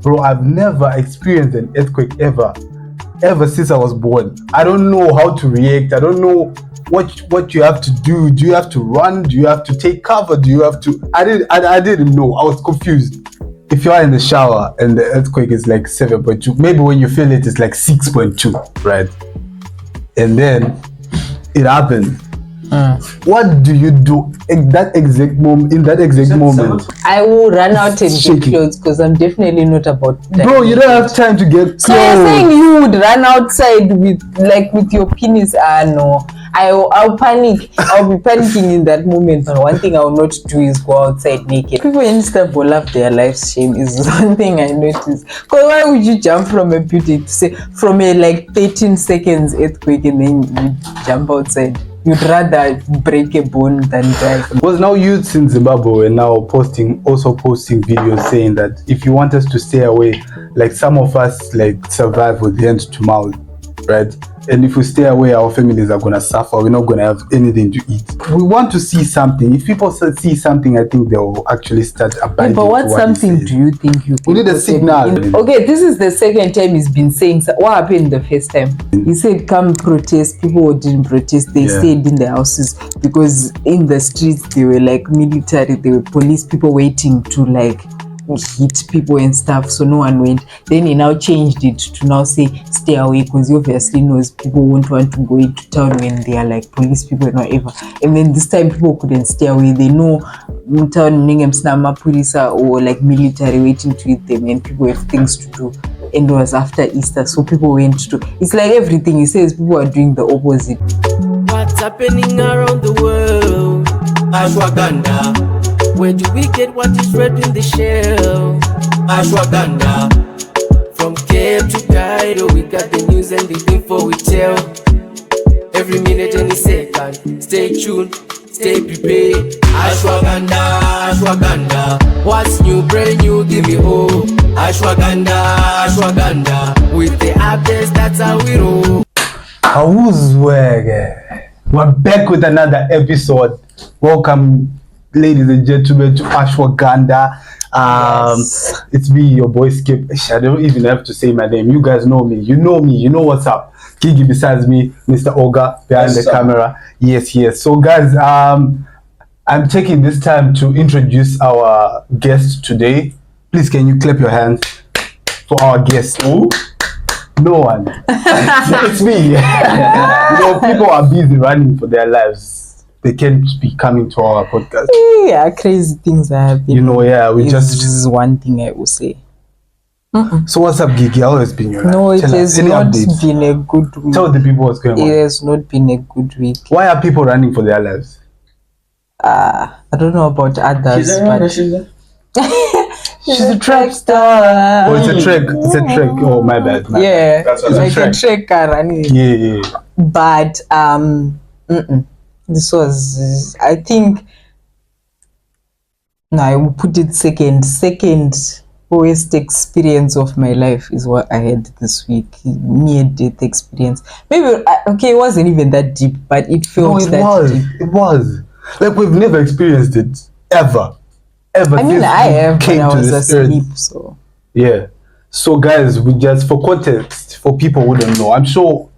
Bro, I've never experienced an earthquake ever since I was born. I don't know how to react. I don't know what you have to do. Do you have to run? Do you have to take cover? Do you have to? I didn't know. I was confused. If you are in the shower and the earthquake is like 7.2, maybe when you feel it, it's like 6.2, right? And then it happens. What do you do in that exact moment? I will run out and get clothes because I'm definitely not about that. Bro, you don't have time to get clothes. So you're saying you would run outside with your penis? No. I'll panic. I'll be panicking in that moment. But one thing I will not do is go outside naked. People in Istanbul love their life's shame is one thing I noticed. Because why would you jump from a building to say from a like 13 seconds earthquake and then you jump outside? You'd rather break a bone than die. Because now youths in Zimbabwe are now posting videos saying that if you want us to stay away, like some of us like survive with hand to mouth, right? And if we stay away, our families are gonna suffer. We're not gonna have anything to eat. We want to see something. If people see something, I think they will actually start abiding. But what something do you think you? We need a signal. Okay, this is the second time he's been saying. What happened the first time? He said, "Come protest." People didn't protest. They stayed in their houses because in the streets they were like military. There were police people waiting to like hit people and stuff, so no one went. Then he now changed it to now say stay away because he obviously knows people won't want to go into town when they are like police people and whatever. And then this time people couldn't stay away. They know town purisa or like military waiting to hit them and people have things to do. And it was after Easter, so people went to. It's like everything he says, people are doing the opposite. What's happening around the world? Ashwagandha. Where do we get what is red in the shell? Ashwagandha. From Cape to Cairo, we got the news and the info we tell. Every minute and a second, stay tuned, stay prepared. Ashwagandha, ashwagandha. What's new, brand new, give me hope. Ashwagandha, ashwagandha. With the updates, that's how we roll. We're back with another episode. Welcome, ladies and gentlemen, to Ashwagandha. Yes. It's me, your boy Skip. I don't even have to say my name. You guys know me. You know what's up. Kiki besides me, Mr. Oga behind the camera. Yes. So guys, I'm taking this time to introduce our guest today. Please, can you clap your hands for our guest? Who? No one. It's me. People are busy running for their lives. They can't be coming to our podcast. Yeah, crazy things are happening. This is one thing I will say. So what's up, Gigi? How has been your life? No, it has not been a good week. Tell the people what's going on. It has not been a good week. Why are people running for their lives? I don't know about others, She's a track star. Oh, it's a track. Oh, my bad. Yeah, it's like a track running. Yeah. But this was, I think, no, I will put it second worst experience of my life is what I had this week. Near death experience. Maybe it wasn't even that deep, but it felt deep. It was like we've never experienced it ever. I mean, I have when I was asleep. So yeah. So guys, we just, for context, for people who don't know, I'm sure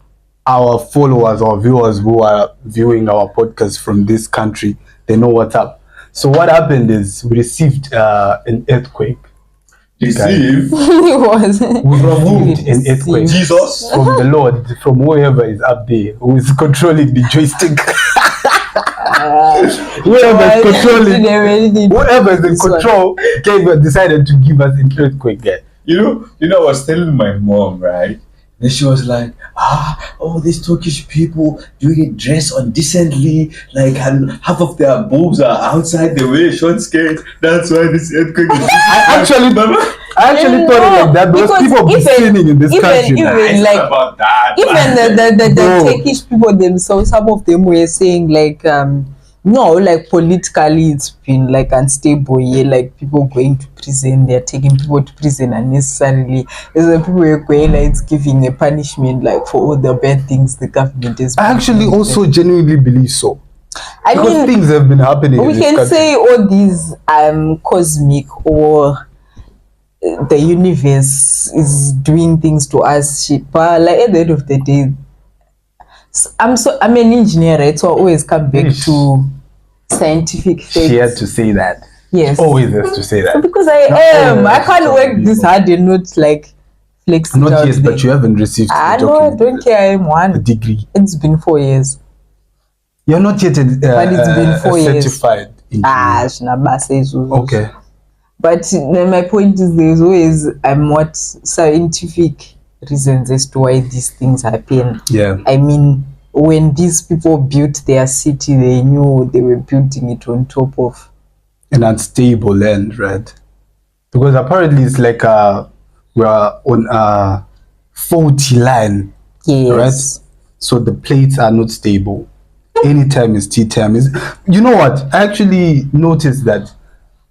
our followers or viewers who are viewing our podcast from this country, they know what's up. So what happened is we received an earthquake. Received? We received an earthquake. Jesus? From the Lord, from whoever is up there, who is controlling the joystick. Whoever is in control decided to give us an earthquake. You know, I was telling my mom, right? Then she was like, these Turkish people doing it dress undecently, like, and half of their boobs are outside, they wear short skirts. That's why this earthquake is. I actually thought it like that because people be sinning in this country. The Turkish people themselves, some of them were saying like, no, like politically it's been like unstable. Yeah, like people going to prison, they're taking people to prison unnecessarily. There's people were going like it's giving a punishment like for all the bad things the government is. I actually also genuinely believe so. Because things have been happening. We can say all these cosmic or the universe is doing things to us. But like at the end of the day, I'm an engineer, right? So I always come back Ish. to scientific facts. She had to say that. Yes. She always has to say that. Because I Not am. all I can't work this people. hard and not like flex it Not out yet, there. but you haven't received I the know, I document, don't care. I'm the one. degree. It's been 4 years. You're not yet But it's been 4 a years. certified engineer. Shinabase Zuzu. Okay. But my point is, there's always what scientific reasons as to why these things happen. Yeah. I mean, when these people built their city, they knew they were building it on top of An unstable land, right? Because apparently it's like we're on a faulty line, yes. right? So the plates are not stable. Anytime is tea time. You know what? I actually noticed that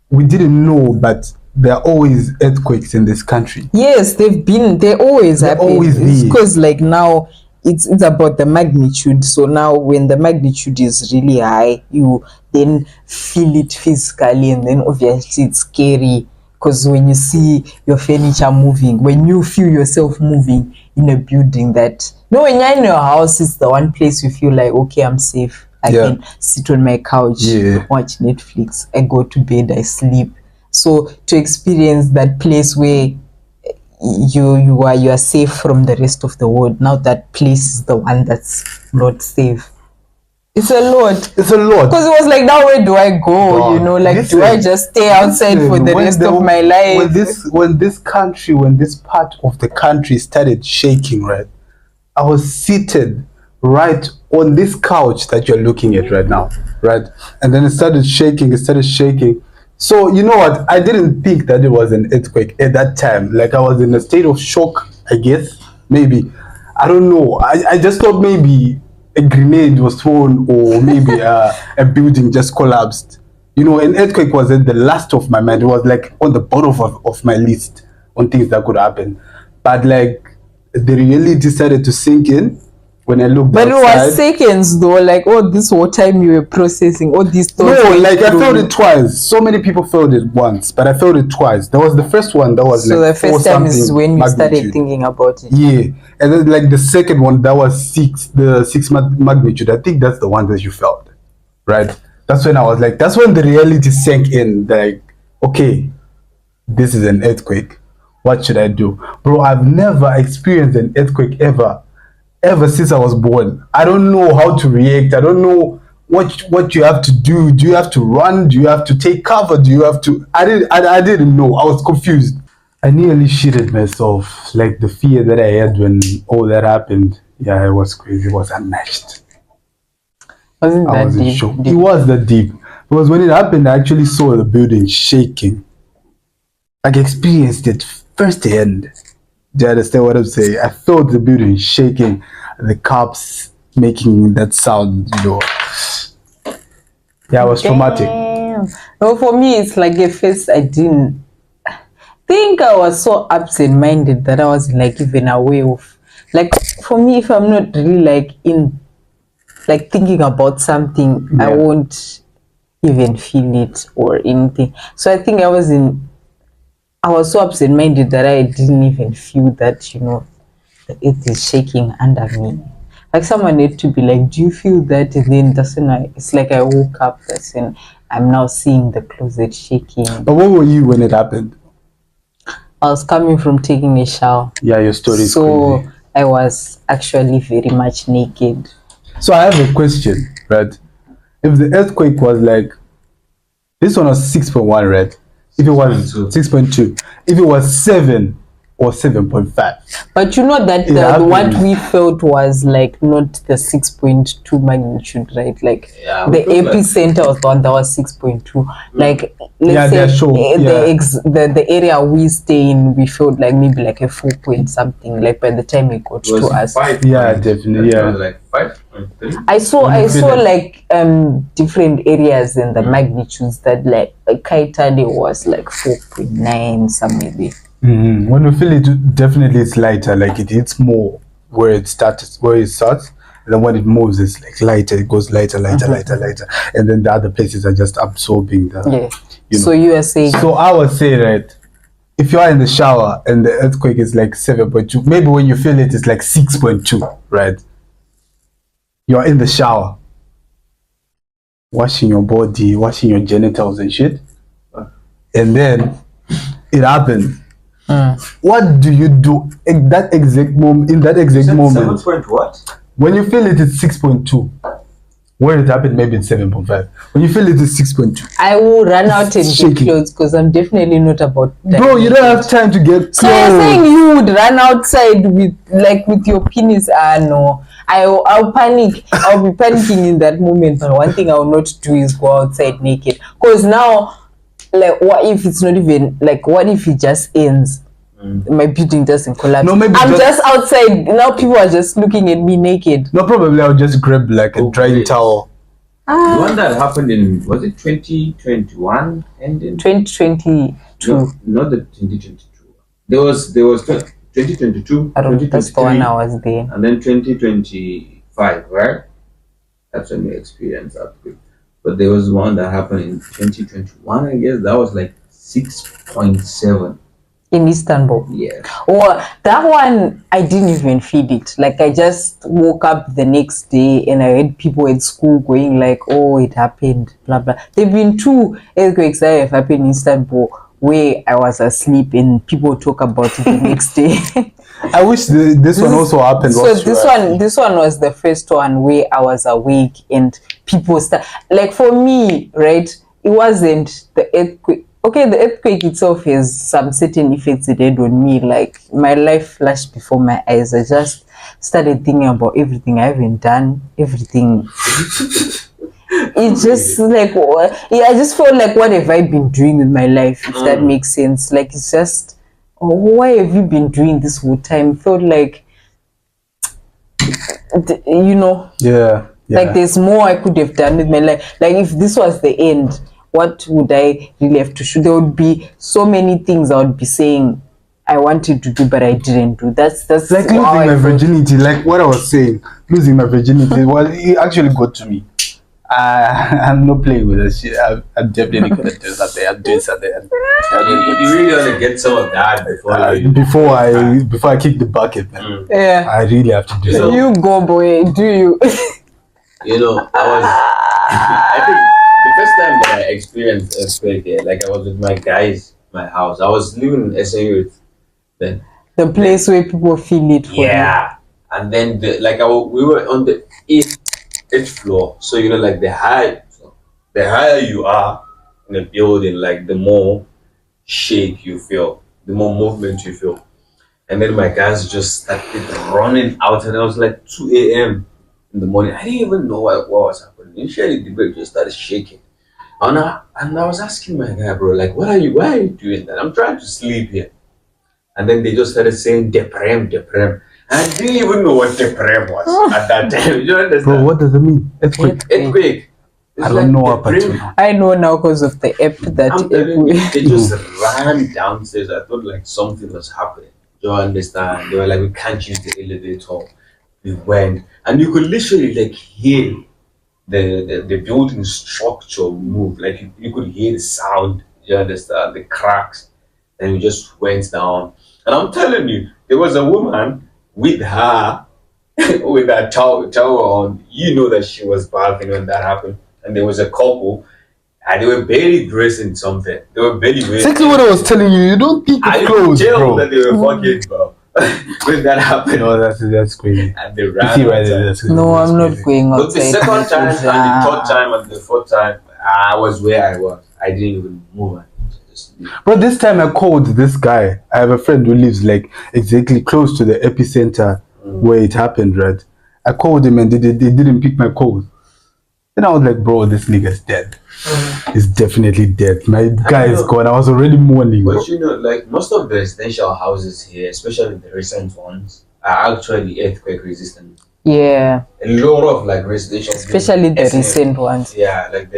we didn't know, but there are always earthquakes in this country. Yes, they always They happen. always It's be. because like now it's about the magnitude. So now when the magnitude is really high, you then feel it physically, and then obviously it's scary because when you see your furniture moving, when you feel yourself moving in a building, that when you're in your house, it's the one place you feel like, okay, I'm safe. I can sit on my couch, watch Netflix, I go to bed, I sleep. So to experience that place where you are safe from the rest of the world, now that place is the one that's not safe. It's a lot. It's a lot. Because it was like, now where do I go? You know, like, do I just stay outside for the rest of my life? When this part of the country started shaking, right? I was seated right on this couch that you're looking at right now, right? And then it started shaking. So you know what? I didn't think that it was an earthquake at that time. Like I was in a state of shock, I guess. Maybe. I don't know. I just thought maybe a grenade was thrown or maybe a building just collapsed. You know, an earthquake was at the last of my mind. It was like on the bottom of my list on things that could happen. But like the reality started to sink in when I looked But outside. it was seconds though, like all this whole time you were processing all these thoughts. No, like I felt it twice. So many people felt it once, but I felt it twice. There was the first one that was so like the first time is when you started magnitude. thinking about it. Yeah, and then like the second one that was the 6 magnitude. I think that's the one that you felt, right? That's when I was like, that's when the reality sank in. Like, okay, this is an earthquake. What should I do, bro? I've never experienced an earthquake ever since I was born. I don't know how to react. I don't know what you have to do. Do you have to run? Do you have to take cover? Do you have to? I didn't know. I was confused. I nearly shitted myself. Like the fear that I had when all that happened. Yeah, it was crazy. It was unmatched. Wasn't I that was in deep? shock. It was that deep. Because when it happened, I actually saw the building shaking. Like experienced it firsthand. Do you understand what I'm saying? I felt the building shaking, the cops making that sound, you know. Yeah, it was traumatic. Well, for me, it's like at first I didn't think. I was so absent-minded that I was like even aware of. Like for me, if I'm not really like in, like thinking about something, I won't even feel it or anything. So I think I was so absent-minded that I didn't even feel that, you know, the earth is shaking under me. Like someone need to be like, do you feel that? And then that's when it's like I woke up, that's when I'm now seeing the closet shaking. But where were you when it happened? I was coming from taking a shower. Yeah, your story is so crazy. I was actually very much naked. So I have a question, right? If the earthquake was like, this one was 6.1, right? If it was 6.2, if it was 7 or 7.5. But you know that what we felt was like not the 6.2 magnitude, right? Like the epicenter was the one that was 6.2. Like let's say the area we stay in, we felt like maybe like a 4 point something. Like by the time it got to us, 5. Yeah, definitely. Yeah, like 5.3. I saw like different areas in the magnitudes that like Kaitali was like 4.9 somewhere there. Mm-hmm. When we feel it, definitely it's lighter. Like it hits more where it starts, and then when it moves, it's like lighter. It goes lighter, and then the other places are just absorbing the. Yeah. You know. So you are saying. So I would say, right, if you are in the shower and the earthquake is like 7.2, maybe when you feel it, it's like 6.2, right? You're in the shower, washing your body, washing your genitals and shit, and then it happened. What do you do in that exact moment? In that exact moment, 7 point what? when you feel it, it's 6.2. When it happened, maybe it's 7.5. When you feel it, it's 6.2. I will run out and get Shaking. clothes because I'm definitely not about that. Bro, you don't have time to get clothes. So you're saying you would run outside with your penis? No. I'll panic. I'll be panicking in that moment. But one thing I will not do is go outside naked. Because now, like, what if it's not even like? What if it just ends? My building doesn't collapse. No, maybe I'm just outside now. People are just looking at me naked. No, probably I'll just grab like a drying towel. The one that happened in, was it 2021 ending? 2022. No, not the 2022. There was 2022. I don't know. That's the one I was there. And then 2025, right? That's when we experienced earthquake. But there was one that happened in 2021, I guess. That was like 6.7. In Istanbul. Yeah. Well, that one I didn't even feel it. Like I just woke up the next day and I heard people at school going like, "Oh, it happened." Blah blah. There've been 2 earthquakes that have happened in Istanbul where I was asleep and people talk about it the next day. I wish this one also happened. So this one was the first one where I was awake and people like for me, right? It wasn't the earthquake. Okay, the earthquake itself has some certain effects it had on me. Like my life flashed before my eyes. I just started thinking about everything I haven't done, everything. It's just like, I just felt like, what have I been doing with my life? If that makes sense. Like it's just, why have you been doing this whole time? Felt like, Yeah. like there's more I could have done with my life. Like if this was the end, what would I really have to shoot? There would be so many things I would be saying I wanted to do, but I didn't do. That's like losing my virginity. Like what I was saying, losing my virginity. Well, it actually got to me. I'm not playing with this shit. I'm definitely gonna do something. I'm doing something. You really want to get some of that before I kick the bucket, man. Yeah. I really have to do something. You go, boy. Do you? I think the first time that I experienced earthquake here, like I was with my guys, my house. I was living in SA with then. The place where people feel it for you. And then we were on the 8th floor. So like the higher you are in the building, like the more shake you feel, the more movement you feel. And then my guys just started running out, and it was like 2 a.m. in the morning. I didn't even know what was happening. Initially, the bed just started shaking. And I was asking my guy, bro, like, why are you doing that? I'm trying to sleep here. And then they just started saying, deprem. And I didn't even know what deprem was at that time. You understand? Bro, what does it mean? Earthquake. I don't know up until now. I know now because of the app they just ran downstairs. I thought like something was happening. Do you understand? They were like, we can't use the elevator. We went, and you could literally like hear the building structure move. Like you could hear the sound. You understand? The cracks. And we just went down. And I'm telling you, there was a woman with her with that towel on. You know that she was bathing when that happened. And there was a couple, and they were barely dressing something. They were barely wearing. Exactly what I was telling you. You don't think it's clothes, bro. That they were fucking, bro. When that happened. No, that's crazy. And they ran. No, I'm not going outside. But the second time, and the third time, and the fourth time, I was where I was. I didn't even move. But this time I called this guy. I have a friend who lives like exactly close to the epicenter where it happened, right? I called him and they didn't pick my call. Then I was like, bro, this nigga's dead. He's definitely dead. My guy is gone. I was already mourning. But like most of the residential houses here, especially the recent ones, are actually earthquake resistant. Yeah. A lot of like residential, especially the recent ones. Yeah, like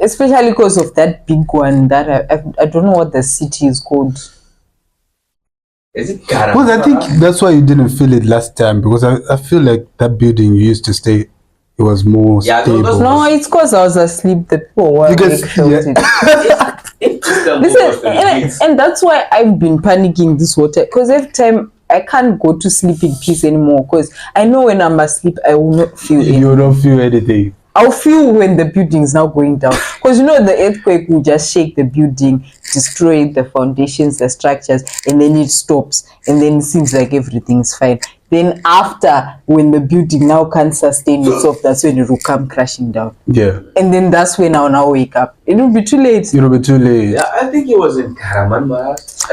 especially because of that big one that I don't know what the city is called. Is it Gara? Because I think that's why you didn't feel it last time, because I feel like that building you used to stay, it was more stable. No, it's because I was asleep. The people were felt it. Istanbul was Listen, to the kids. and that's why I've been panicking this whole time. Because every time I can't go to sleep in peace anymore. Because I know when I'm asleep, I will not feel anything. You don't feel anything. I'll feel when the building is now going down. Because you know the earthquake will just shake the building, destroy the foundations, the structures, and then it stops. And then it seems like everything's fine. Then after, when the building now can't sustain itself, that's when it will come crashing down. Yeah. And then that's when I'll now wake up. It will be too late. It'll be too late. Yeah, I think it was in Karaman.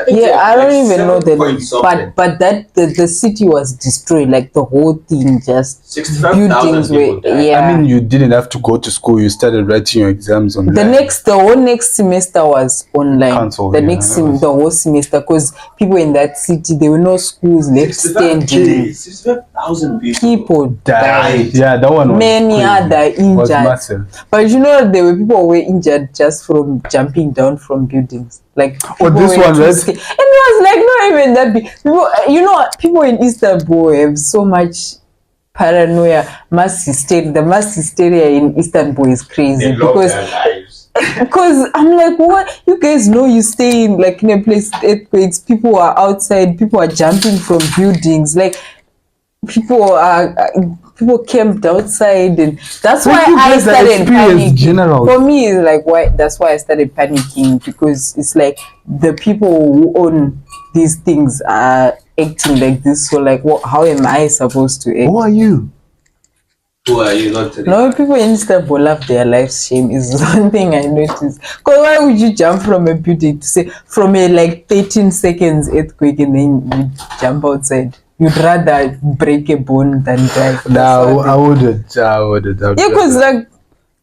Yeah, I don't even know the the but that the city was destroyed, like the whole thing just 65,000 buildings people were died. yeah. I mean, you didn't have to go to school. You started writing your exams online. The whole next semester was online. Cancelled, the yeah, next that was- the whole semester, because people in that city, there were no schools left 65K, standing. 65,000 people. People died. Yeah, that one was Many crazy. other It was injured. massive. But you know, there were people who were injured just from jumping down from buildings. Like Oh, people this were one, too right? scared. And it was like not even that big. People, you know, people in Istanbul have so much paranoia, mass hysteria. The mass hysteria in Istanbul is crazy They love because their lives. because I'm like, what? You guys know you stay in like in a place with earthquakes. People are outside. People are jumping from buildings. Like people camped outside, and that's Like, why you I guys are started experienced panicking. generals. For me, it's like why. That's why I started panicking, because it's like the people who own these things are acting like this. So like, what? How am I supposed to act? Who are you? Who are you not to No, people in Istanbul love their life shame is one thing I noticed. Because why would you jump from a building to say from a like 13 seconds earthquake and then you jump outside? You'd rather break a bone than die. No, I wouldn't. I wouldn't. Yeah, because like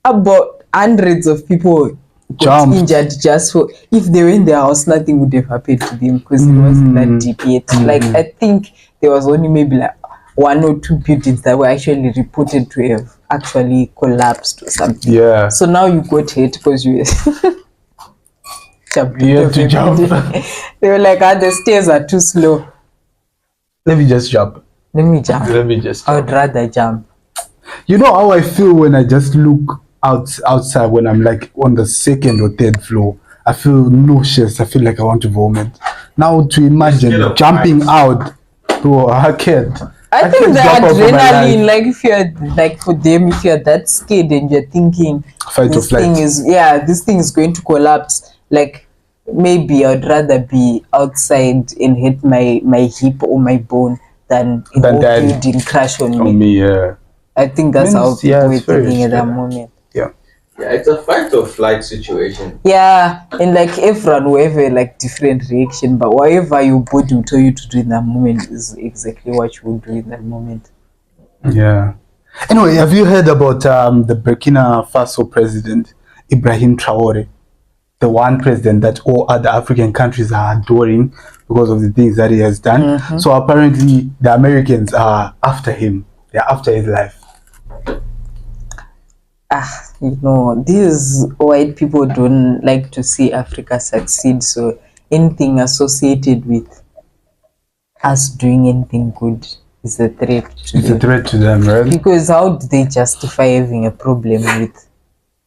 about hundreds of people got Jumped. injured just for, if they were in their house, nothing would have happened to them because it wasn't that deep yet. Like I think there was only maybe like 1 or 2 buildings that were actually reported to have actually collapsed or something. Yeah. So now you got hit because you jumped. You out have of to a jump. building. They were like, the stairs are too slow. Let me just jump. Let me jump. Let me just I jump. would rather jump. You know how I feel when I just look outside when I'm like on the 2nd or 3rd floor. I feel nauseous. I feel like I want to vomit. Now to imagine Scared of jumping heights. out, bro, I can't. I think can't the jump out for my adrenaline, life. like if you're like for them, if you're that scared and you're thinking Fight or this flight. thing is this thing is going to collapse, like maybe I'd rather be outside and hit my hip or my bone than a Than whole that building crash on On me. me, yeah. I think that's how Means, yeah, people were it's very thinking at that scary. moment. Yeah. Yeah, it's a fight or flight situation. Yeah, and like everyone will have a like different reaction, but whatever your body will tell you to do in that moment is exactly what you will do in that moment. Yeah. Anyway, have you heard about the Burkina Faso president, Ibrahim Traore? The one president that all other African countries are adoring because of the things that he has done. So apparently the Americans are after him. They're after his life. You know, these white people don't like to see Africa succeed, so anything associated with us doing anything good is a threat to It's them. a threat to them, right? Because how do they justify having a problem with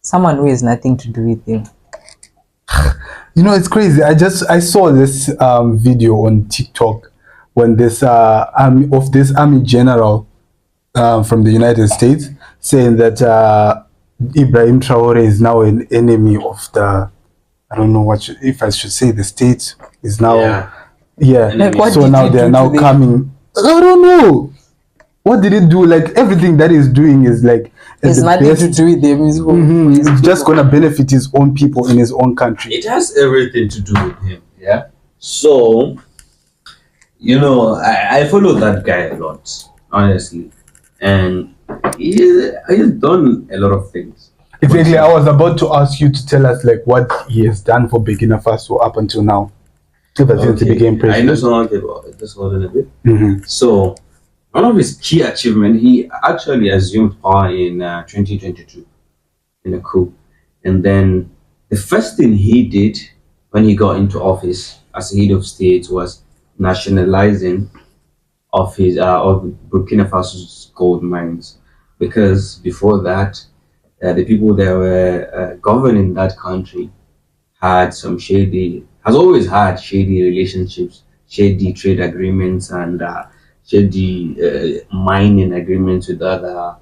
someone who has nothing to do with them? You know, it's crazy. I saw this video on TikTok when this army general from the United States saying that Ibrahim Traore is now an enemy of the, I don't know if I should say the state is now yeah. Like, what So did now he they're do now to them? coming. I don't know. What did it do? Like everything that he's doing is like There's the nothing best. to do with them. It's just gonna benefit his own people in his own country. It has everything to do with him. Yeah. So, you know, I follow that guy a lot, honestly, and he's done a lot of things. Exactly. I was about to ask you to tell us like what he has done for Burkina Faso up until now, ever since he became I know president. something about it. Just hold on a bit. Mhm. So, one of his key achievements, he actually assumed power in 2022 in a coup. And then the first thing he did when he got into office as head of state was nationalizing of his of Burkina Faso's gold mines. Because before that, the people that were governing that country has always had shady relationships, shady trade agreements, and shady mining agreements with the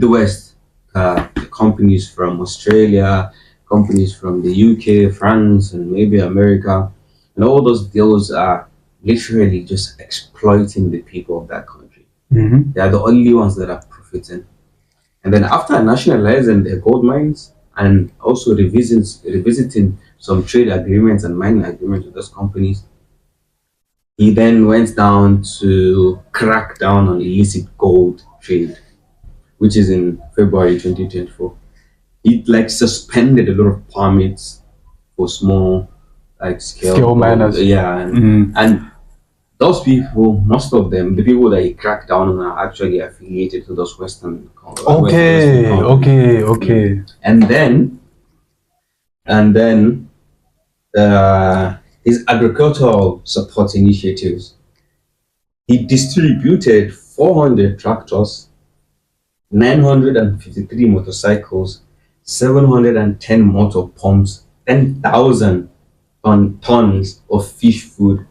West, companies from Australia, companies from the UK, France, and maybe America, and all those deals are literally just exploiting the people of that country. Mm-hmm. They are the only ones that are profiting. And then after nationalizing their gold mines and also revisiting some trade agreements and mining agreements with those companies, he then went down to crack down on illicit gold trade, which is in February 2024. He like suspended a lot of permits for small like Scale miners. and those people, most of them, the people that he cracked down on are actually affiliated to those Okay, Western okay. and then his agricultural support initiatives. He distributed 400 tractors, 953 motorcycles, 710 motor pumps, 10,000 tons of fish food,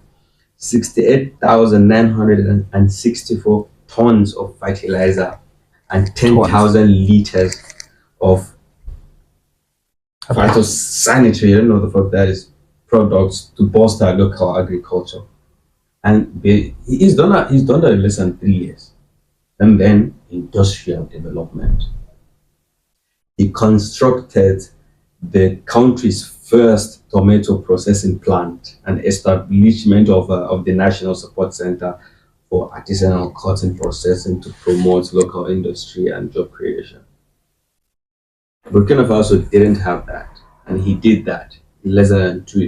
68,964 tons of fertilizer, and 10,000 liters of phytosanitary, I don't know what the fuck that is, products to bolster local agriculture. And he's done that in less than 3 years. And then industrial development. He constructed the country's first tomato processing plant and establishment of the National Support Center for artisanal cotton processing to promote local industry and job creation. Burkina Faso didn't have that, and he did that in less than 2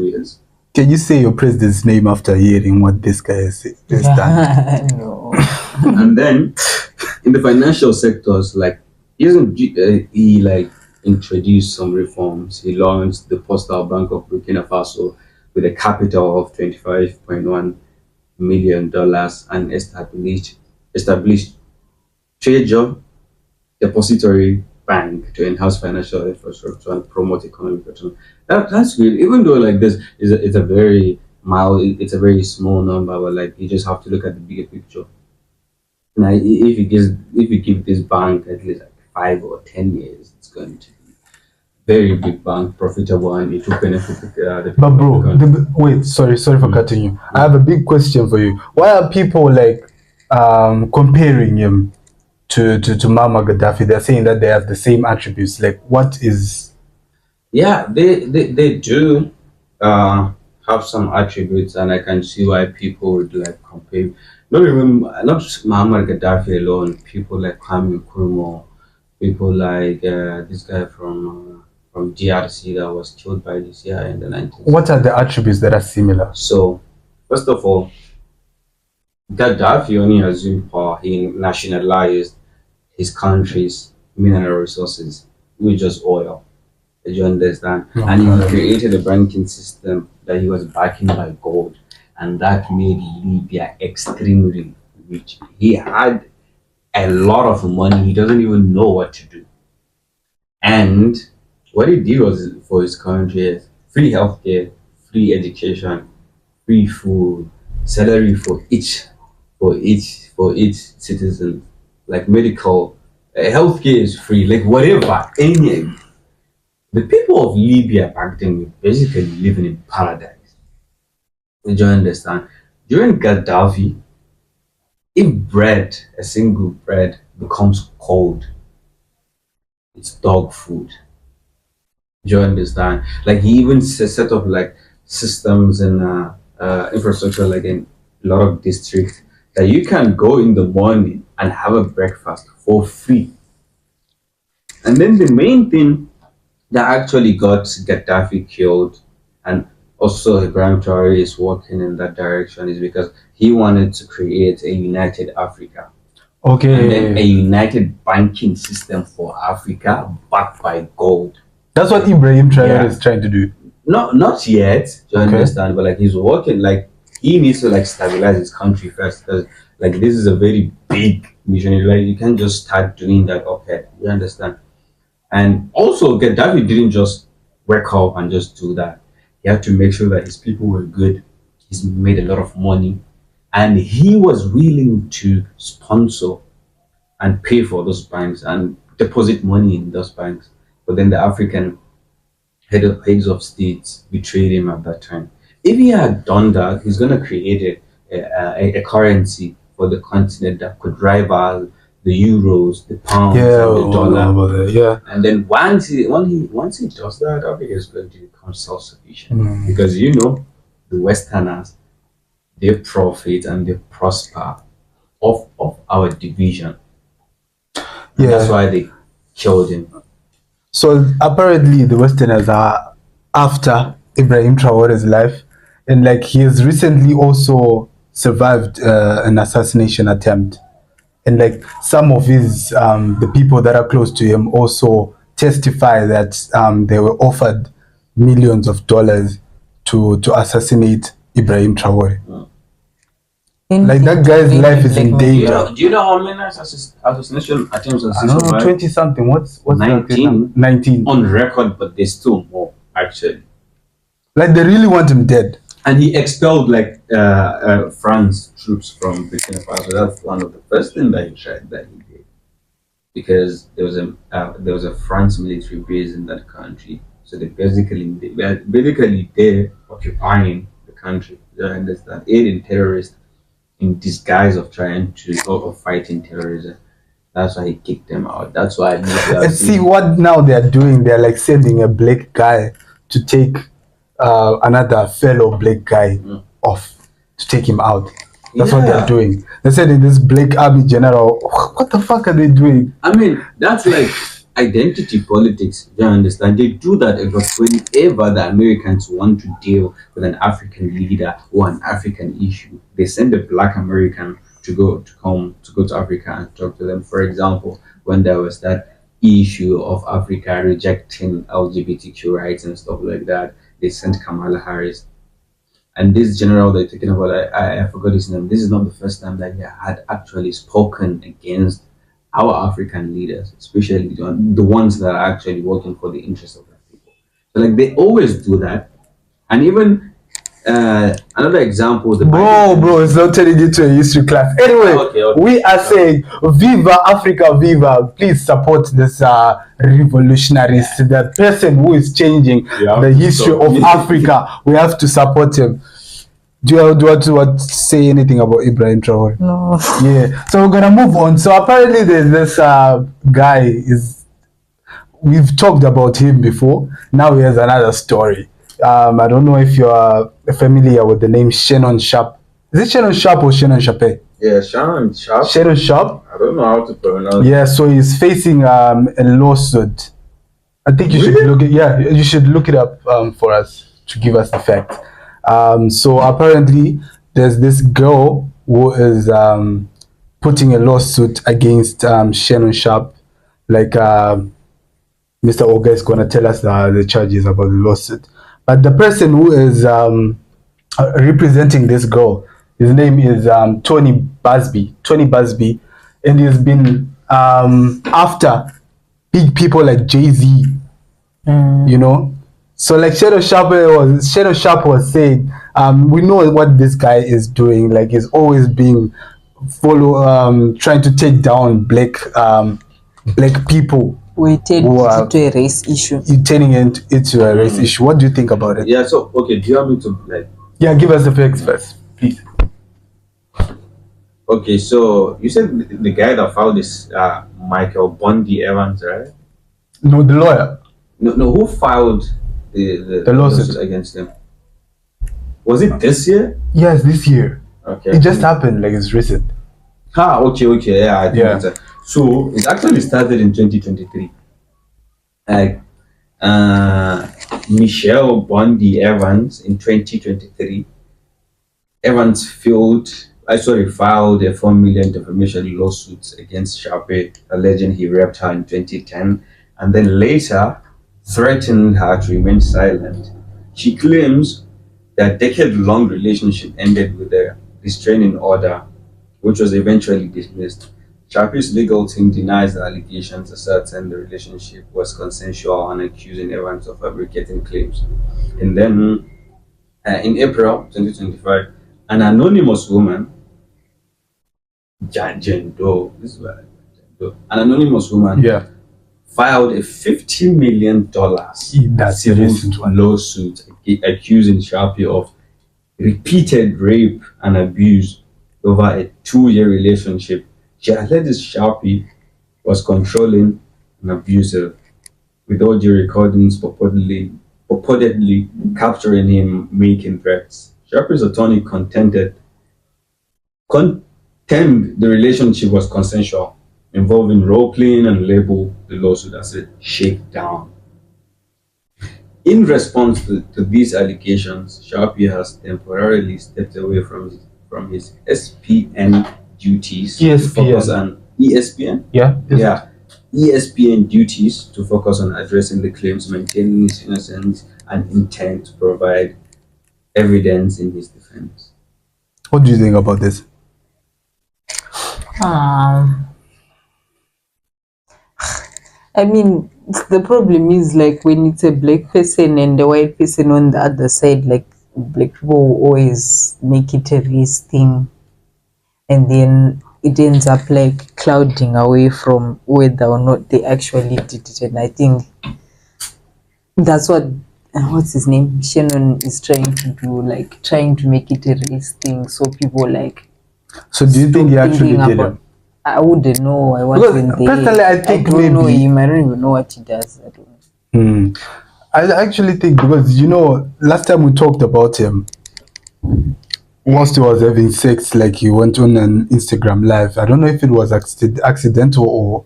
years. Can you say your president's name after hearing what this guy has done? No. And then in the financial sectors, like he like introduced some reforms. He launched the Postal Bank of Burkina Faso with a capital of $25.1 million and established Treasure Depository Bank to enhance financial infrastructure and promote economic autonomy. That's good. Even though like this is it's a very mild, it's a very small number, but like you just have to look at the bigger picture. Now, if you give this bank at least like 5 or 10 years, it's going to be very big bank, profitable, and it will benefit the people. But bro, wait, sorry for cutting you. I have a big question for you. Why are people like comparing him to Muammar Gaddafi? They're saying that they have the same attributes. Like, what is? Yeah, they do have some attributes, and I can see why people would like compare. Not Muammar Gaddafi alone. People like Kwame Nkrumah, people like this guy from DRC that was killed by the CIA in the 1990s. What are the attributes that are similar? So, first of all, Gaddafi only assumed power. He nationalized his country's mineral resources, which is oil. Do you understand? Okay. And he created a banking system that he was backing by gold, and that made Libya extremely rich. He had a lot of money. He doesn't even know what to do. And what he did was for his country is free healthcare, free education, free food, salary for each citizen, like medical, healthcare is free, like whatever, any. The people of Libya back then were basically living in paradise. Do you understand? During Gaddafi, if a single bread becomes cold, it's dog food. Do you understand? Like he even set up like systems and infrastructure like in a lot of districts that you can go in the morning and have a breakfast for free. And then the main thing that actually got Gaddafi killed, and also Ibrahim Traore is working in that direction, is because he wanted to create a united Africa. Okay. And then a united banking system for Africa backed by gold. That's what Ibrahim Traore is trying to do. Not yet, do you understand? But like he's working, like he needs to like stabilize his country first, because like this is a very big mission. Like you can't just start doing that. Okay, you understand? And also Gaddafi didn't just work up and just do that. He had to make sure that his people were good. He's made a lot of money, and he was willing to sponsor and pay for those banks and deposit money in those banks. But then the African heads of states betrayed him at that time. If he had done that, he's going to create a currency for the continent that could rival the euros, the pounds, and the dollar. And then once he does that, Africa is going to become self-sufficient because the Westerners, they profit and they prosper off of our division. And that's why they killed him. So apparently the Westerners are after Ibrahim Traore's life, and like he has recently also survived an assassination attempt, and like some of his the people that are close to him also testify that they were offered millions of dollars to assassinate Ibrahim Traore. Like that guy's life is in danger. Do you know how many assassination attempts has I don't know, 20 something. What's 19? 19 on record, but there's still more actually. Like they really want him dead. And he expelled like France troops from Burkina Faso. That's one of the first things that he did, because there was a France military base in that country. So they basically they're occupying the country. You understand? Aiding terrorists in disguise of trying to or fighting terrorism. That's why he kicked them out. That's why see what now they're doing. They're like sending a black guy to take another fellow black guy off to take him out. That's what they're doing. They said in this black army general. What the fuck are they doing? I mean, that's like identity politics. You understand? They do that whenever the Americans want to deal with an African leader or an African issue. They send a black American to go to Africa and talk to them. For example, when there was that issue of Africa rejecting LGBTQ rights and stuff like that, they sent Kamala Harris. And this general they're talking about, I forgot his name. This is not the first time that he had actually spoken against our African leaders, especially the ones that are actually working for the interests of their people. So like they always do that. And even another example, bro, it's not turning into a history class. Anyway, okay. We are saying Viva Africa, Viva. Please support this revolutionaries, the person who is changing the history of Africa. We have to support him. Do you want to say anything about Ibrahim Traore? No. Yeah. So we're gonna move on. So apparently there's this guy we've talked about him before. Now he has another story. I don't know if you're familiar with the name Shannon Sharp. Is it Shannon Sharp or Shannon Sharpe? Yeah, Shannon Sharp. Shannon Sharp. I don't know how to pronounce. Yeah, so he's facing a lawsuit. I think you should look it. Yeah, you should look it up for us to give us the facts. So apparently there's this girl who is putting a lawsuit against Shannon Sharp. Like Mr. Oga is gonna tell us the charges about the lawsuit. But the person who is representing this girl, his name is Tony Busby, and he's been after big people like Jay-Z, you know. So like Shannon Sharp was saying, we know what this guy is doing. Like he's always being trying to take down black people. We turn it into a race issue. You're turning it into a race issue. What do you think about it? Yeah, so okay, do you want me to like? Yeah, give us the facts first, please. Okay, so you said the guy that filed this Michael Bondi Evans, right? No, the lawyer. No, who filed the lawsuit against him? Was it this year? Yes, this year. Okay. It just happened, like it's recent. Okay, yeah, I think it's so it actually started in 2023. Like Michelle Bondi Evans in 2023. Evans filed a $4 million defamation lawsuit against Sharpe, alleging he raped her in 2010, and then later threatened her to remain silent. She claims that decade-long relationship ended with a restraining order, which was eventually dismissed. Sharpie's legal team denies the allegations, asserting the relationship was consensual and accusing Evans of fabricating claims. And then, in April 2025, an anonymous woman, Jendo, this is what I Jendo, an anonymous woman, Yeah. filed a $50 million That's civil a recent one. lawsuit accusing Sharpie of repeated rape and abuse over a 2-year relationship. She alleged Sharpie was controlling and abusive, with audio recordings purportedly capturing him making threats. Sharpie's attorney contended the relationship was consensual, involving role playing, and labeled the lawsuit as a shakedown. In response to these allegations, Sharpie has temporarily stepped away from his SPN duties to focus on ESPN. ESPN duties to focus on addressing the claims, maintaining his innocence, and intent to provide evidence in his defense. What do you think about this? I mean, the problem is like when it's a black person and a white person on the other side, like black people always make it a race thing, and then it ends up like clouding away from whether or not they actually did it. And I think that's what what's his name, Shannon, is trying to do, like trying to make it a race thing, so people like. So do you think he actually thinking did about- it? I wouldn't know. I Because wasn't there. personally, I think don't know maybe- him. I don't even know what he does. I don't know. I actually think, because last time we talked about him, whilst he was having sex, like he went on an Instagram live. I don't know if it was accidental or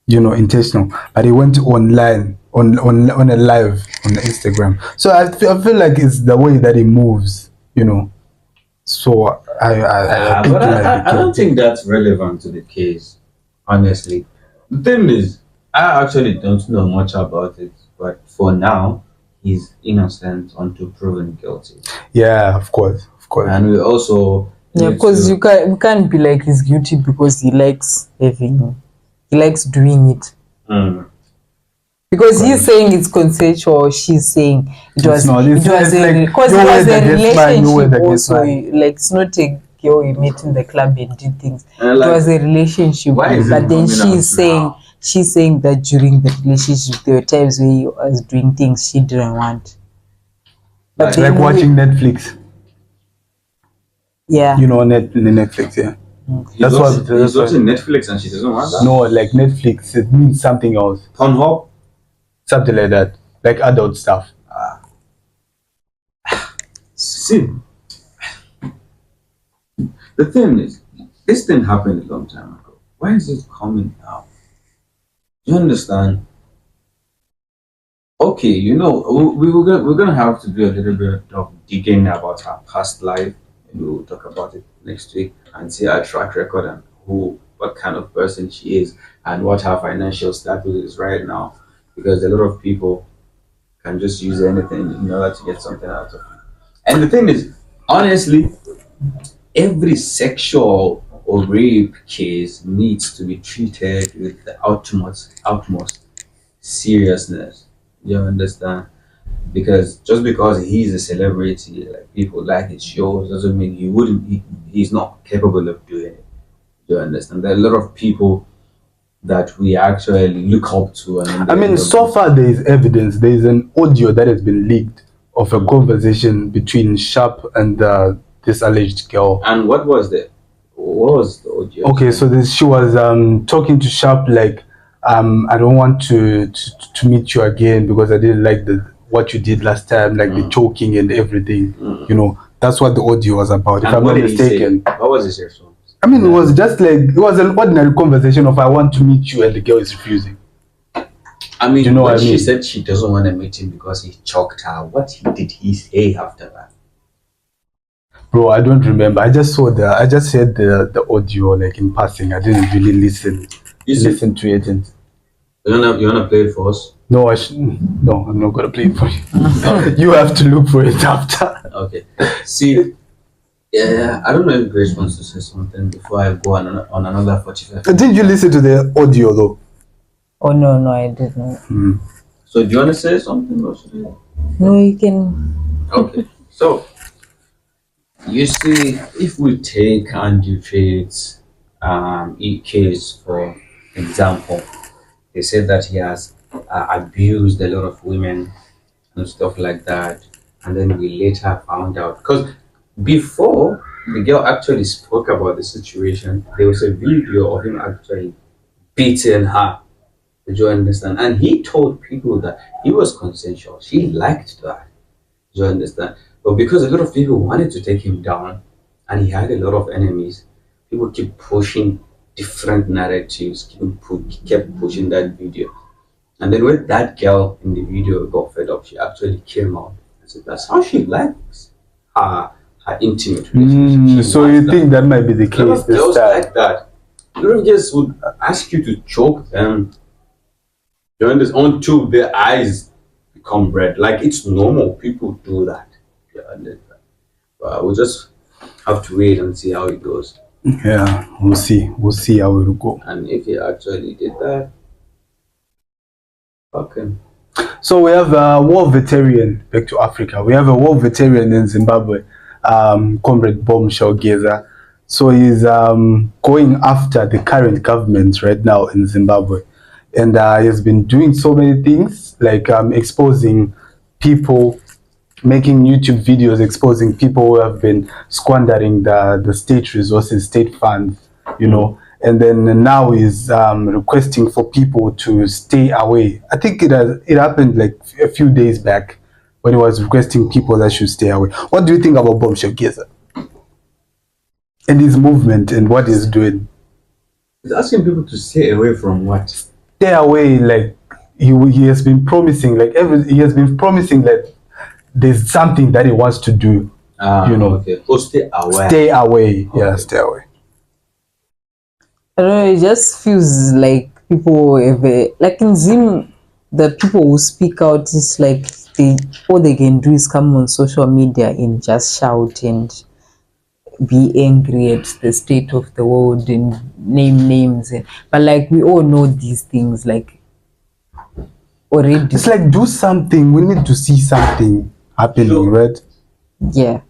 intentional, but he went online on a live on Instagram. So I feel like it's the way that he moves, So I think But he might be I don't guilty. think that's relevant to the case, honestly. The thing is, I actually don't know much about it, but for now, he's innocent until proven guilty. Yeah, of course. And we also Yeah, need because to- you can't be like he's guilty because he likes doing it. Because he's saying it's consensual, she's saying it was not. It's like because your it was word a against mine, your word relationship against also. mine. Like it's not a girl you met in the club and did things. And It like, was a relationship. why is it But then coming out now? she's saying that during the relationship there were times where he was doing things she didn't want. But Like then watching Netflix, yeah. Netflix, yeah. he's watching Netflix and she doesn't want that. No, like Netflix, it means something else. Pornhub. Something like that. Like adult stuff. See, the thing is, this thing happened a long time ago. Why is it coming now? Do you understand? Okay, we're gonna have to do a little bit of digging about her past life, and we'll talk about it next week and see her track record and what kind of person she is and what her financial status is right now. Because a lot of people can just use anything in order to get something out of it. And the thing is, honestly, every sexual or rape case needs to be treated with the utmost seriousness. You understand? Because just because he's a celebrity, like people like his shows, doesn't mean he's not capable of doing it. You understand? There are a lot of people that we actually look up to. And I mean, so far there is evidence. There is an audio that has been leaked of a conversation between Sharp and this alleged girl. And what was the audio? Okay, so she was talking to Sharp like, I don't want to meet you again because I didn't like what you did last time, like the choking and everything. That's what the audio was about. If I'm not mistaken. What was his response? I mean, it was just like, it was an ordinary conversation of I want to meet you and the girl is refusing. I mean, Do you know when what I she mean? said she doesn't want to meet him because he choked her, what did he say after that? Bro, I don't remember. I just heard the audio like in passing. I didn't really listen to it. And You wanna play it for us? no, no, I'm not gonna play it for you. You have to look for it after. Okay. See, Yeah, I don't know if Grace wants to say something before I go on another 45 Did you listen to the audio though? Oh no, I didn't. So do you want to say something or something? No, you can. Okay. So you see, if we take Andrew Tate's case for example, they said that he has abused a lot of women and stuff like that, and then we later found out because before the girl actually spoke about the situation, there was a video of him actually beating her. Did you understand? And he told people that he was consensual. She liked that. Do you understand? But because a lot of people wanted to take him down and he had a lot of enemies, people keep pushing different narratives, kept pushing that video. And then when that girl in the video got fed up, she actually came out and said that's how she likes her intimate relationship. She So you wants that. think that might be the A lot case of this girls time? like that. A lot of girls would ask you to choke them. You understand? Until their eyes become red. Like it's normal. People do that. You understand? But we'll just have to wait and see how it goes. Yeah, we'll see. We'll see how it will go. And if he actually did that, fuck him. So we have a war veteran back to Africa. We have a war veteran in Zimbabwe, Comrade Bombshell Geza. So he's going after the current government right now in Zimbabwe, and he has been doing so many things like exposing people, making YouTube videos exposing people who have been squandering the state resources, state funds, you know. And then now he's requesting for people to stay away. I think it happened like a few days back when he was requesting people that should stay away. What do you think about Bombshell Geza and his movement and what he's doing? He's asking people to stay away from what? Stay away, like he has been promising, like he has been promising that there's something that he wants to do. You know. Okay. Oh, stay away. Stay away. Yeah, Okay. stay away. I don't know, it just feels like people have like in Zim, the people who speak out is like all they can do is come on social media and just shout and be angry at the state of the world and name names but like we all know these things like already. It's like do something. We need to see something happening, Sure. right? Yeah.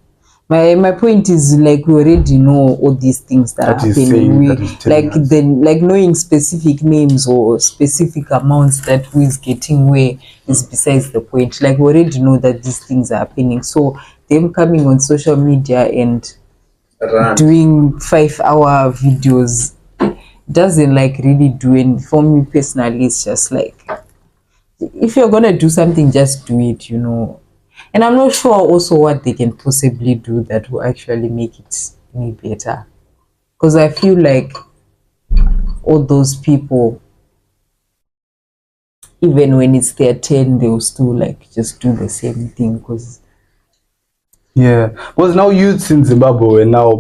My point is like we already know all these things that That are is happening. saying, We that is telling like us. then like knowing specific names or specific amounts that who is getting where is besides the point. Like we already know that these things are happening. So them coming on social media and Run. doing 5-hour videos doesn't like really do it. For me personally, it's just like if you're gonna do something, just do it, you know. And I'm not sure also what they can possibly do that will actually make it any better. Because I feel like all those people, even when it's their turn, they'll still like just do the same thing. Because Yeah, because now youths in Zimbabwe are now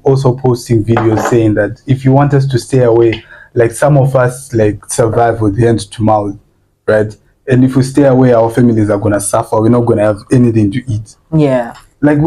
also posting videos saying that if you want us to stay away, like some of us like survive with hand to mouth, right? And if we stay away, our families are gonna suffer. We're not gonna have anything to eat. yeah, Like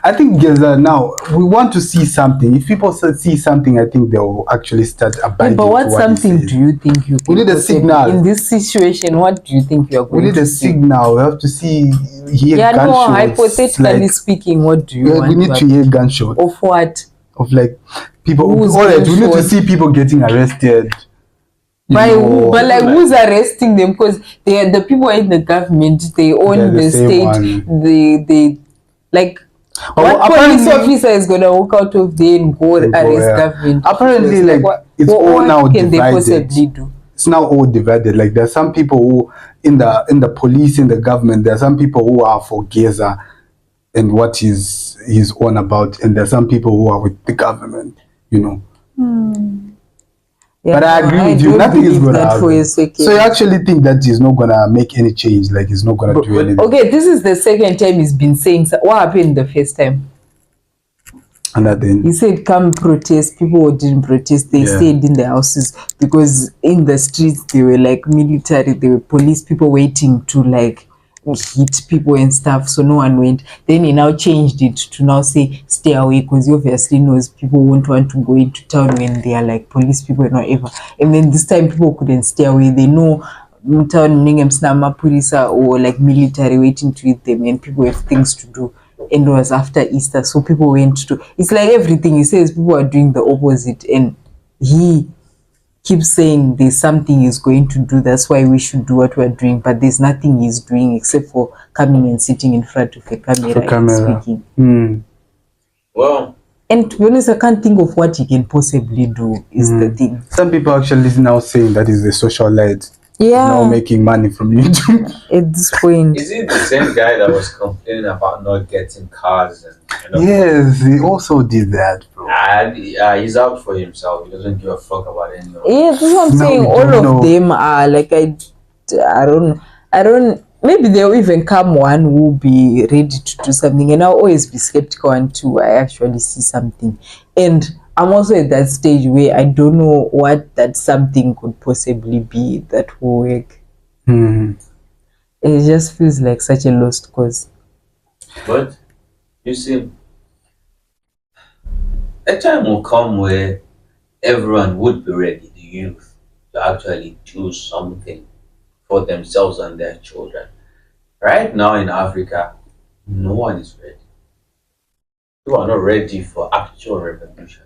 I think now we want to see something. If people see something, I think they'll actually start abiding. but what to what something he says. do you think you We can need a possibly- signal. in this situation? What do you think you're We going need to a see? signal. We have to see, hear Yeah, no, gunshots. hypothetically like, speaking, what do you we want need to happen? hear gunshots Of what? of like people. Who's All right, we need to gunshot? see people getting arrested. You By who? know, But like who's arresting them? Because they are the people in the government. They own They're the the same state. one. They like. But What police apparently- officer is gonna walk out of there and go And go, arrest yeah. government? Apparently, officials? like, what, it's what, all what now can divided. they possibly do? It's now all divided. Like there's some people who in the police, in the government, there are some people who are for Geza and what he's on about, and there's some people who are with the government, you know. Yeah, But I no, agree with you. don't Nothing is believe gonna that for a happen. second. So you actually think that he's not gonna make any change? Like he's not gonna do anything? Okay, this is the second time he's been saying. What happened the first time? And then He said, "Come protest." People didn't protest; they Yeah. stayed in their houses because in the streets they were like military. There were police people waiting to like hit people and stuff, so no one went. Then he now changed it to now say stay away, because he obviously knows people won't want to go into town when they are like police people and whatever. And then this time people couldn't stay away. They know town police or like military waiting to hit them, and people have things to do. And it was after Easter, so people went to. It's like everything he says, people are doing the opposite, and he keeps saying there's something he's going to do, that's why we should do what we're doing, but there's nothing he's doing except for coming and sitting in front of a camera and speaking. Well, and to be honest, I can't think of what he can possibly do is the thing. Some people actually now saying that is a socialite. Now making money from YouTube. At this point. Is it the same guy that was complaining about not getting cars? And yes, he also did that, bro. He's out for himself. He doesn't give a fuck about anyone. Yeah, that's what I'm saying. All of them are like, I don't. Maybe there'll even come one who will be ready to do something, and I'll always be skeptical until I actually see something. And I'm also at that stage where I don't know what that something could possibly be that will work. It just feels like such a lost cause. But you see, a time will come where everyone would be ready, the youth, to actually do something for themselves and their children. Right now in Africa, no one is ready. People are not ready for actual revolution.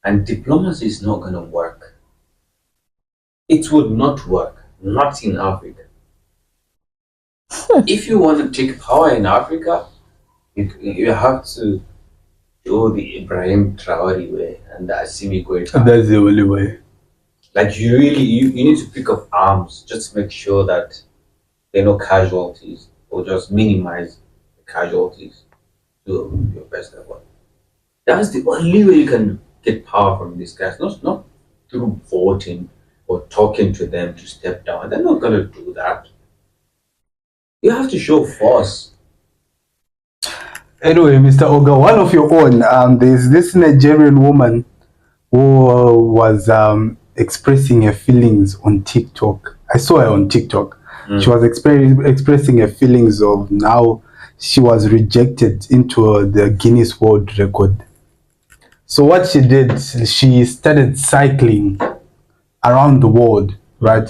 And diplomacy is not going to work. It would not work, not in Africa. If you want to take power in Africa, you have to go the Ibrahim Traore way and the Assimi Goïta. That's the only way. Like you need to pick up arms just to make sure that there are no casualties, or just minimize the casualties to your best effort. That's the only way you can get power from these guys, not through voting or talking to them to step down. They're not going to do that. You have to show force. Anyway, Mr. Oga, one of your own, there's this Nigerian woman who was expressing her feelings on TikTok. I saw her on TikTok. She was expressing her feelings of now she was rejected into the Guinness World Record. So what she did, she started cycling around the world, right?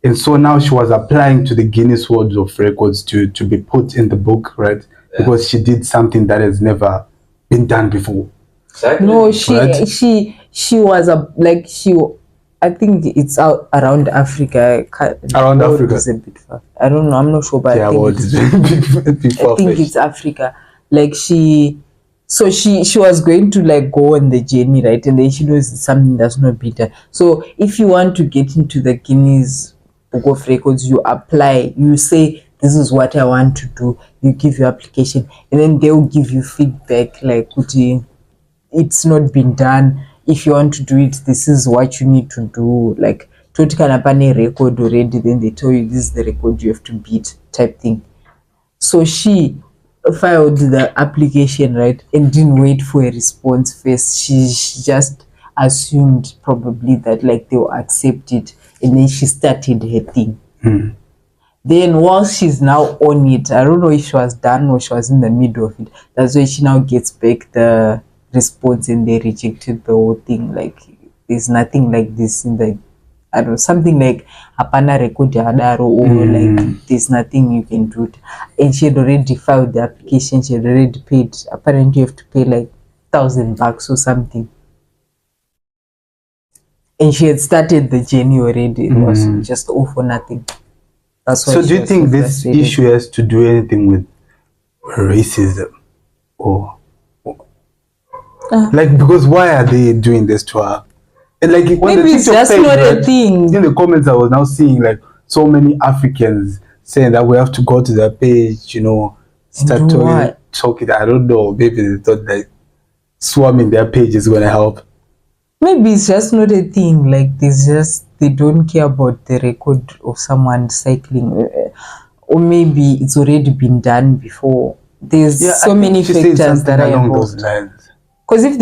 And so now she was applying to the Guinness World of Records to be put in the book, right? Yeah. Because she did something that has never been done before. Exactly. No, she was I think it's out around Africa. Around Africa. Is a bit far. I don't know. I'm not sure, but yeah, I think it's Africa. Like she was going to like go on the journey, right? And then she knows it's something that's not been done. So if you want to get into the Guinness Book of Records, you apply. You say this is what I want to do. You give your application, and then they will give you feedback like, it's not been done. If you want to do it, this is what you need to do. Like, a record already, then they tell you this is the record you have to beat, type thing. So she filed the application, right, and didn't wait for a response first. She just assumed probably that like they will accept it, and then she started her thing. Then once she's now on it, I don't know if she was done or she was in the middle of it. That's why she now gets back the response and they rejected the whole thing. Like there's nothing like this in the, I don't know, something like hapana record ya hadaro, or like there's nothing you can do. And she had already filed the application, she had already paid. Apparently you have to pay like $1,000 or something. And she had started the journey already. It was just all for nothing. That's why. So do you think this issue has to do anything with racism, or like, because why are they doing this to her? And like when maybe it's just page, not a thing. In the comments I was now seeing like so many Africans saying that we have to go to their page, you know, start talking. I don't know, maybe they thought that swarming their page is going to help. Maybe it's just not a thing. Like they don't care about the record of someone cycling, or maybe it's already been done before. There's so many factors that are involved. Because if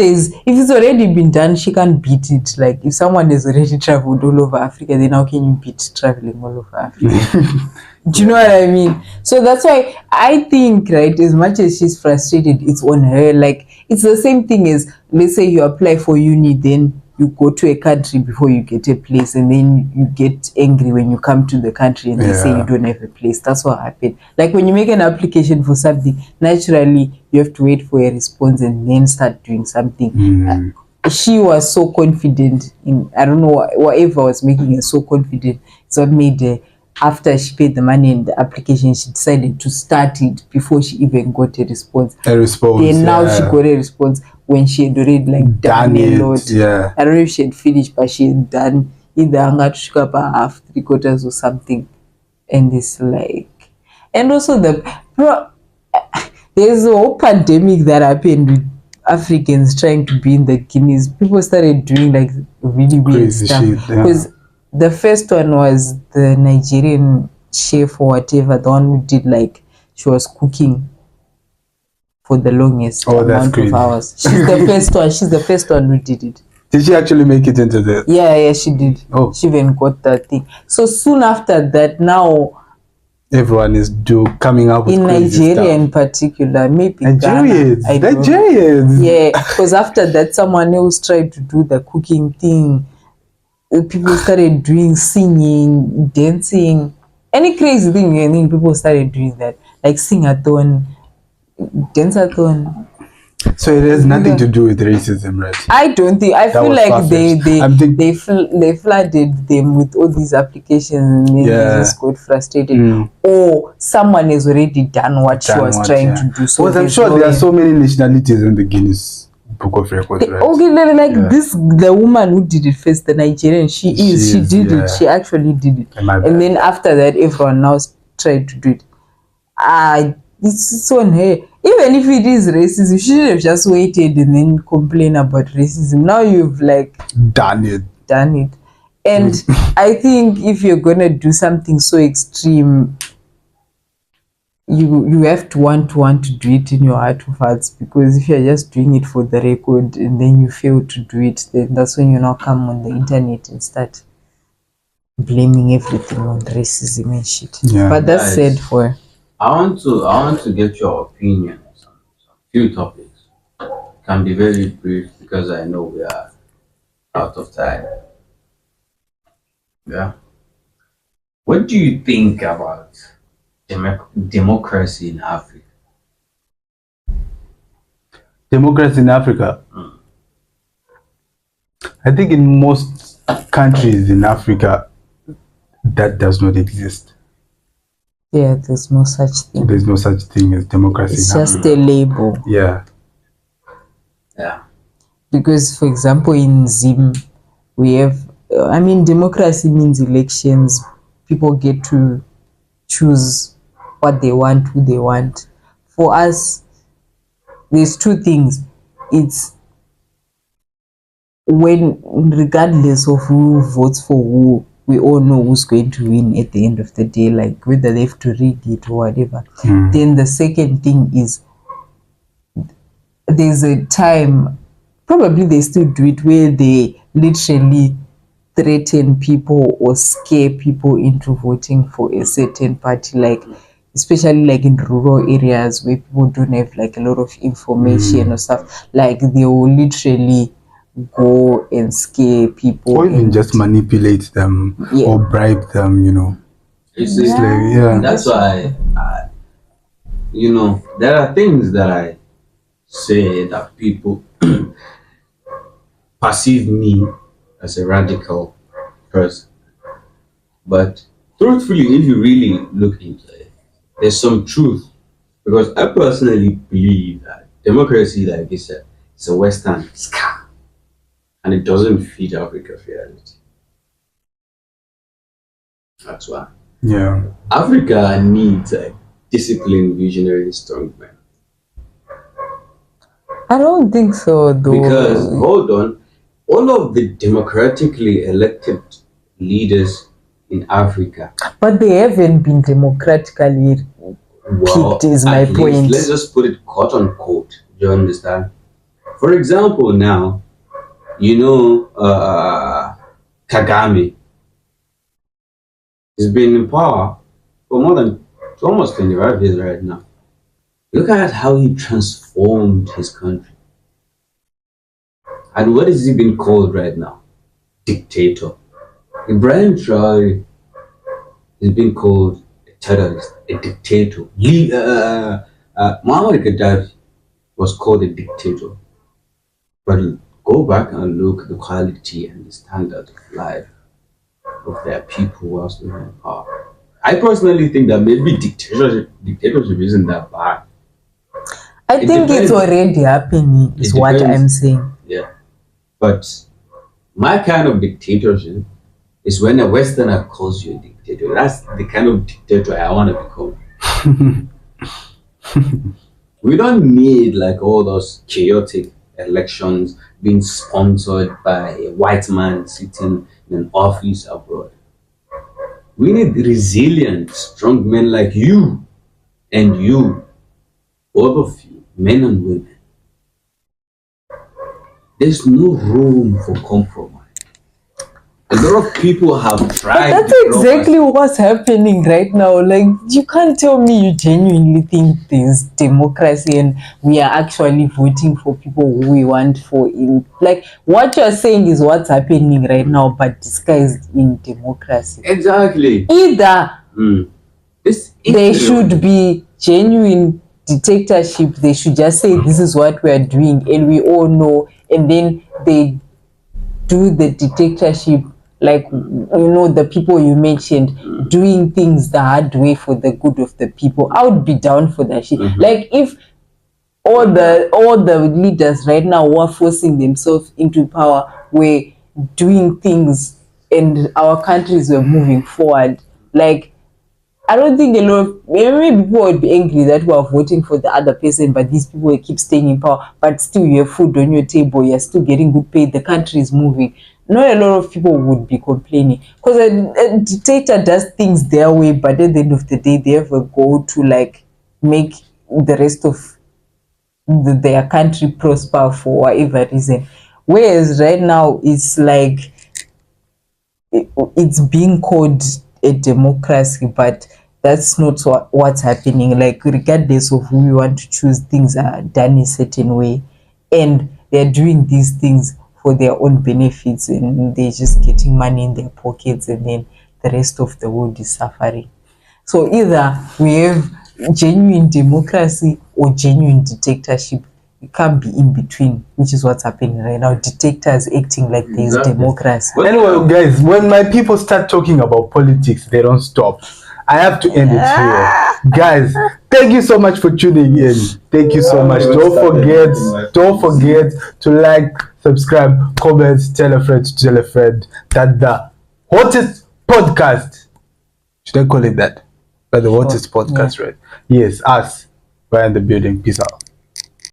it's already been done, she can't beat it. Like if someone has already traveled all over Africa, then how can you beat traveling all over Africa? Do you know what I mean? So that's why I think, right, as much as she's frustrated, it's on her. Like, it's the same thing as, let's say you apply for uni, then you go to a country before you get a place, and then you get angry when you come to the country and they say Yeah. you don't have a place. That's what happened. Like, when you make an application for something, naturally you have to wait for a response and then start doing something. She was so confident in, I don't know, whatever was making her so confident. It's what made her, after she paid the money in the application, she decided to start it before she even got a response. A response. Then now she yeah. got a response when she had already like done a it, lot. yeah. I don't know if she had finished, but she had done either half, 3/4 or something. And it's like, and also there's a whole pandemic that happened with Africans trying to be in the Guinness. People started doing like really weird Crazy stuff. shit, yeah. Because the first one was the Nigerian chef or whatever, the one who did like, she was cooking for the longest Oh, that's amount crazy. of hours. She's the first one. She's the first one who did it. Did she actually make it into the? Yeah, she did. Oh. She even got that thing. So soon after that, now Everyone is coming up with in crazy Nigeria stuff. in particular, maybe Nigerians, Ghana, I don't know. Nigerians. Yeah, because after that, someone else tried to do the cooking thing. People started doing singing, dancing, any crazy thing. I think people started doing that, like sing-a-thon, dance-a-thon. So it has nothing to do with racism, right? I don't think. I That feel was like far-fetched. they flooded them with all these applications, and then Yeah. they just got frustrated. Or someone has already done what she was trying to do. So because I'm there's sure no there are way. so many nationalities in the Guinness Book of Records, right? Okay, like Yeah. the woman who did it first, the Nigerian, she did yeah. it. She actually did it. My bad. And then after that, everyone now tried to do it. It's on her. Even if it is racism, she should have just waited and then complain about racism. Now you've like Done it. And I think if you're gonna do something so extreme, you have to want to do it in your heart of hearts, because if you're just doing it for the record and then you fail to do it, then that's when you now come on the internet and start blaming everything on racism and shit. Yeah. But that's Guys, said for. I want to get your opinion on some few topics. Can be very brief because I know we are out of time. Yeah. What do you think about democracy in Africa? Democracy in Africa. I think in most countries in Africa, that does not exist. Yeah, there's no such thing. There's no such thing as democracy It's in just Africa. a label. Yeah. Yeah. Because, for example, in Zim, we have, democracy means elections. People get to choose what they want, who they want. For us, there's two things. It's when, regardless of who votes for who, we all know who's going to win at the end of the day, like whether they have to rig it or whatever. Then the second thing is, there's a time, probably they still do it, where they literally threaten people or scare people into voting for a certain party, like especially like in rural areas where people don't have like a lot of information or stuff, like they will literally go and scare people, Or even and just manipulate them Yeah. or bribe them, you know. You see, Yeah. that's why, there are things that I say that people perceive me as a radical person. But truthfully, if you really look into it, there's some truth. Because I personally believe that democracy, like I said, is a Western scam. And it doesn't fit Africa's reality. That's why. Yeah. Africa needs a disciplined, visionary, strong man. I don't think so though. Because, hold on, all of the democratically elected leaders in Africa, But they haven't been democratically picked, is my at least, point. let's just put it quote unquote. Do you understand? For example, now, Kagame has been in power for for more than almost 25 years right now. Look at how he transformed his country. And what is he being called right now? Dictator. Ibrahim Traore is being called a terrorist, a dictator. Muammar Gaddafi was called a dictator. But go back and look at the quality and the standard of life of their people whilst they were in power. I personally think that maybe dictatorship isn't that bad. I think it's already happening, is what I'm saying. Yeah. But my kind of dictatorship is when a Westerner calls you a dictator. That's the kind of dictator I want to become. We don't need like all those chaotic elections being sponsored by a white man sitting in an office abroad. We need resilient, strong men like you and you, all of you, men and women. There's no room for compromise. A lot of people have tried. But that's exactly what's happening right now. Like, you can't tell me you genuinely think there's democracy and we are actually voting for people who we want for. Like, what you're saying is what's happening right now, but disguised in democracy. Exactly. Either there should should be genuine dictatorship. They should just say this is what we are doing and we all know, and then they do the dictatorship, like, you know, the people you mentioned doing things the hard way for the good of the people. I would be down for that shit. Like, if all the leaders right now who are forcing themselves into power were doing things and our countries were moving forward, like, I don't think a lot of maybe people would be angry that we are voting for the other person, but these people will keep staying in power, but still you have food on your table, you're still getting good pay, the country is moving. Not a lot of people would be complaining, because a dictator does things their way, but at the end of the day they have a goal to like make the rest of their country prosper for whatever reason. Whereas right now it's like it's being called a democracy, but that's not what's happening. Like, regardless of who you want to choose, things are done a certain way, and they're doing these things for their own benefits, and they're just getting money in their pockets, and then the rest of the world is suffering. So either we have genuine democracy or genuine dictatorship. You can't be in between, which is what's happening right now. Dictators acting like there's democracy. Anyway, guys, when my people start talking about politics, they don't stop. I have to end it here. Guys, thank you so much for tuning in. Thank you so much. Don't forget to like, subscribe, comment, tell a friend to tell a friend that the hottest podcast, should I call it that? But the hottest podcast, right? Yes, us. We're in the building. Peace out.